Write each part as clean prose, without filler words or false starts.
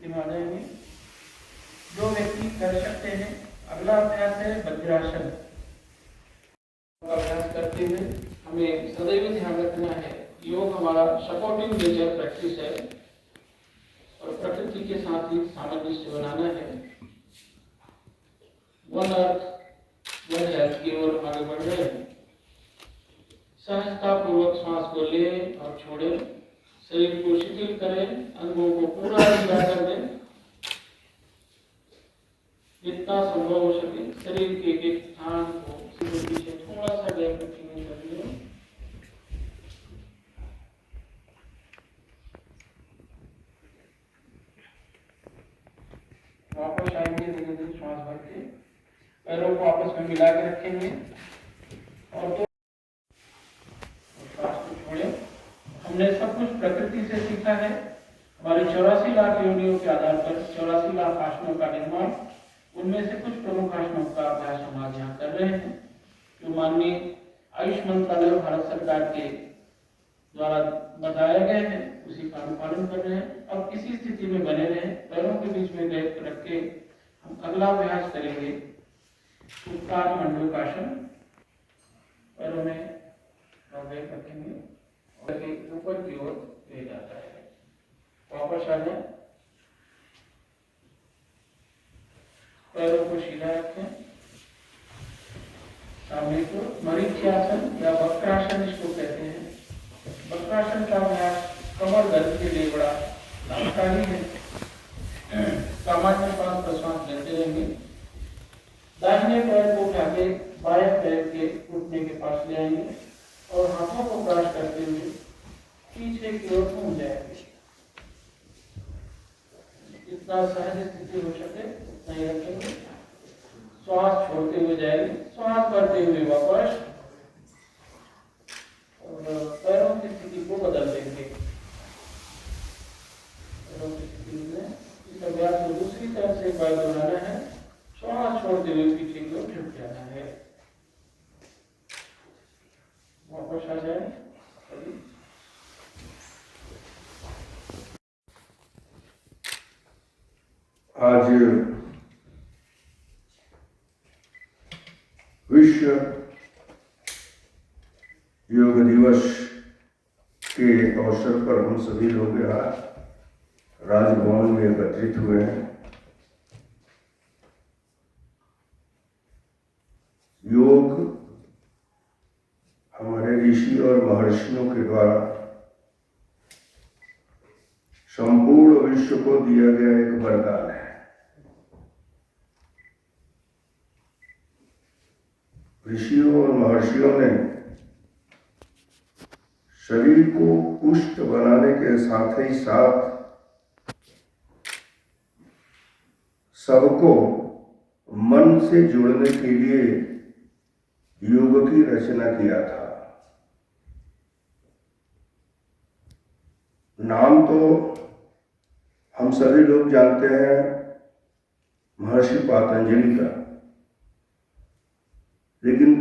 स्थिति में आ जाएंगे। जो व्यक्ति कर सकते हैं, अगला अभ्यास है वज्रासन। अभ्यास करते हुए हमें सदैव ध्यान रखना है, योग हमारा सपोर्टिंग नेचर प्रैक्टिस है और प्रकृति के साथ ही सामंजस्य बनाना है। वन अर्थ वन हेल्थ की ओर आगे बढ़ रहे हैं। सहजता पूर्वक श्वास को ले और छोड़े, शरीर को शिथिल करें, अंगों को पूरा ढीला कर दें, जितना संभव हो सके शरीर के एक स्थान को पीछे थोड़ा सा गैप रखेंगे। कर वापस आएंगे, धीरे धीरे श्वास भर के पैरों को आपस में मिला के रखेंगे और श्वास को छोड़े। हमने सब कुछ प्रकृति से सीखा है। हमारे 84 लाख योनियों के आधार पर 84 लाख आसनों का निर्माण, उनमें से कुछ प्रमुख आसनों का अभ्यास हम आज यहाँ कर रहे हैं, जो माननीय आयुष मंत्रालय भारत सरकार के द्वारा बताए गए हैं, उसी का अनुपालन कर रहे हैं। अब इसी स्थिति में बने रहे, पैरों के बीच में गैप रख के हम अगला अभ्यास करेंगे उत्तान मंडूकासन। पैरों में गैप रखेंगे और ऊपर की ओर ले जाता है। वापस आ जाए, पैरों को सीधा रखें, सामने को मरीच्यासन या वक्रासन इसको कहते हैं। वक्रासन का अभ्यास कमर दर्द के लिए बड़ा लाभकारी है। सामान्य श्वास प्रश्वास लेते रहेंगे। दाहिने पैर को उठा के बाएं पैर के घुटने के पास ले आएंगे और हाथों को क्रॉस करते हुए पीछे की ओर घूम जाएंगे। जितना सहज स्थिति हो सके उतना ही रखेंगे। श्वास छोड़ते हुए जाएंगे, श्वास भरते हुए वापस, और पैरों की स्थिति को बदल देंगे। पैरों की स्थिति में इस अभ्यास को दूसरी तरफ से एक बार दोहराना है। श्वास छोड़ते हुए पीछे की ओर झुक जाना है। वापस आ जाए। आज विश्व योग दिवस के अवसर पर हम सभी लोग यहाँ राजभवन में एकत्रित हुए हैं। योग हमारे ऋषि और महर्षियों के द्वारा संपूर्ण विश्व को दिया गया एक वरदान है। ऋषियों और महर्षियों ने शरीर को पुष्ट बनाने के साथ ही साथ सबको मन से जुड़ने के लिए योग की रचना किया था। नाम तो हम सभी लोग जानते हैं महर्षि पातंजलि का, लेकिन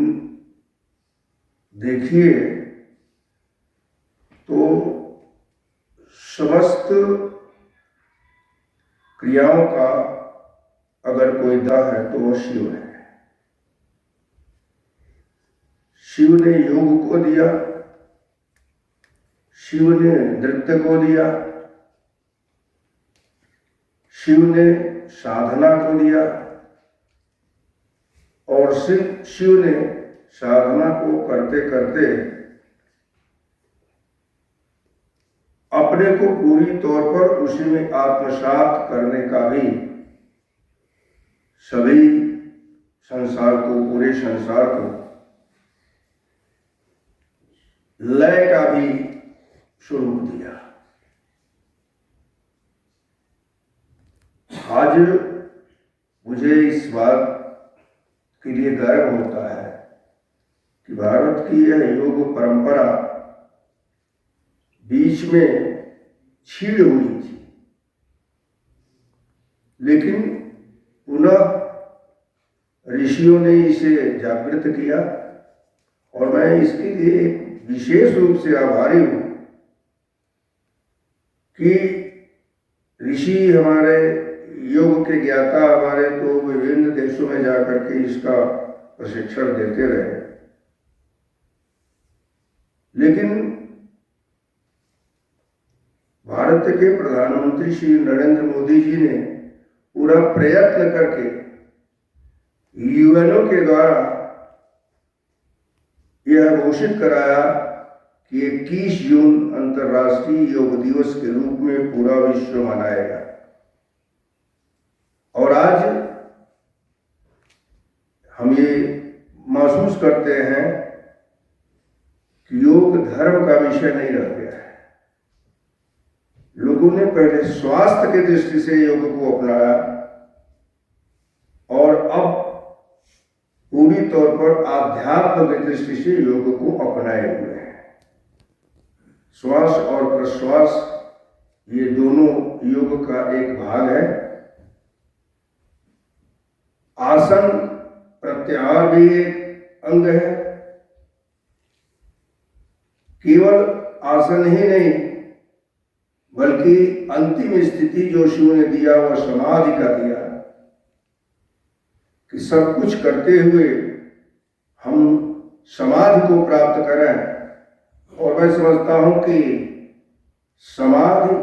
देखिए तो समस्त क्रियाओं का अगर कोई दा है तो वह शिव है। शिव ने योग को दिया, शिव ने नृत्य को दिया, शिव ने साधना को दिया और शिव ने साधना को करते करते अपने को पूरी तौर पर उसी में आत्मसात करने का भी सभी संसार को, पूरे संसार को लय का भी स्वरूप दिया। आज मुझे इस बात के लिए गर्व होता है कि भारत की यह योग परंपरा बीच में छीड़ हुई थी, लेकिन पुनः ऋषियों ने इसे जागृत किया और मैं इसके लिए विशेष रूप से आभारी हूं कि ऋषि हमारे योग के ज्ञाता हमारे तो विभिन्न देशों में जाकर के इसका प्रशिक्षण देते रहे, लेकिन भारत के प्रधानमंत्री श्री नरेंद्र मोदी जी ने पूरा प्रयत्न करके यूएनओ के द्वारा यह घोषित कराया कि 21 जून अंतर्राष्ट्रीय योग दिवस के रूप में पूरा विश्व मनाएगा। और आज हम ये महसूस करते हैं कि योग धर्म का विषय नहीं रह गया है। लोगों ने पहले स्वास्थ्य की दृष्टि से योग को अपनाया और अब पूरी तौर पर आध्यात्म की दृष्टि से योग को अपनाए हुए हैं। श्वास और प्रश्वास ये दोनों योग का एक भाग है। आसन प्रत्याहार भी एक अंग है। केवल आसन ही नहीं बल्कि अंतिम स्थिति जो शिव ने दिया वह समाधि का दिया कि सब कुछ करते हुए हम समाधि को प्राप्त करें। और मैं समझता हूं कि समाधि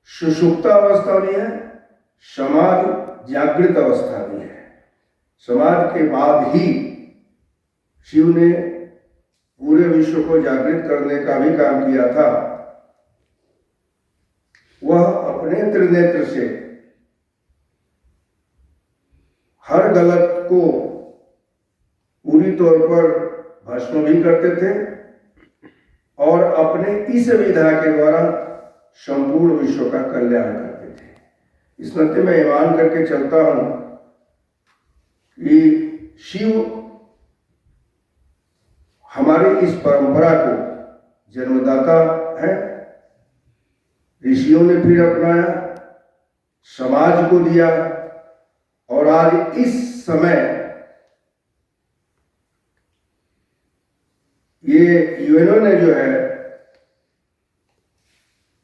सुषुप्त अवस्था भी है, समाधि जागृत अवस्था भी है। समाधि के बाद ही शिव ने पूरे विश्व को जागृत करने का भी काम किया था। वह अपने त्रिनेत्र से हर गलत को पूरी तौर पर भस्म भी करते थे और अपने इस विधा के द्वारा संपूर्ण विश्व का कल्याण करते थे। इस नाते मैं ईमान करके चलता हूं कि शिव हमारी इस परंपरा को जन्मदाता है। ऋषियों ने फिर अपनाया, समाज को दिया और आज इस समय ये यूएनओ ने जो है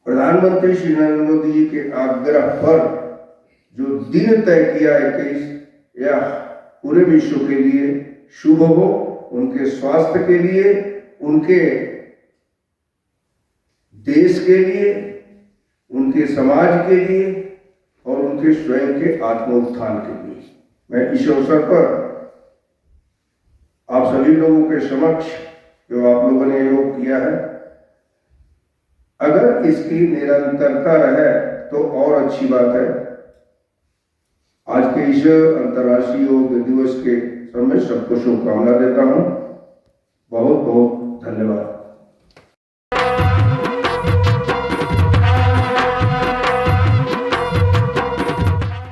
प्रधानमंत्री श्री नरेंद्र मोदी जी के आग्रह पर जो दिन तय किया है कि यह पूरे विश्व के लिए शुभ हो, उनके स्वास्थ्य के लिए, उनके देश के लिए, उनके समाज के लिए और उनके स्वयं के आत्मोत्थान के लिए। मैं इस अवसर पर आप सभी लोगों के समक्ष जो आप लोगों ने योग किया है, अगर इसकी निरंतरता रहे तो और अच्छी बात है। आज के इस अंतर्राष्ट्रीय योग दिवस के समय सबको शुभकामना देता हूं। बहुत बहुत धन्यवाद।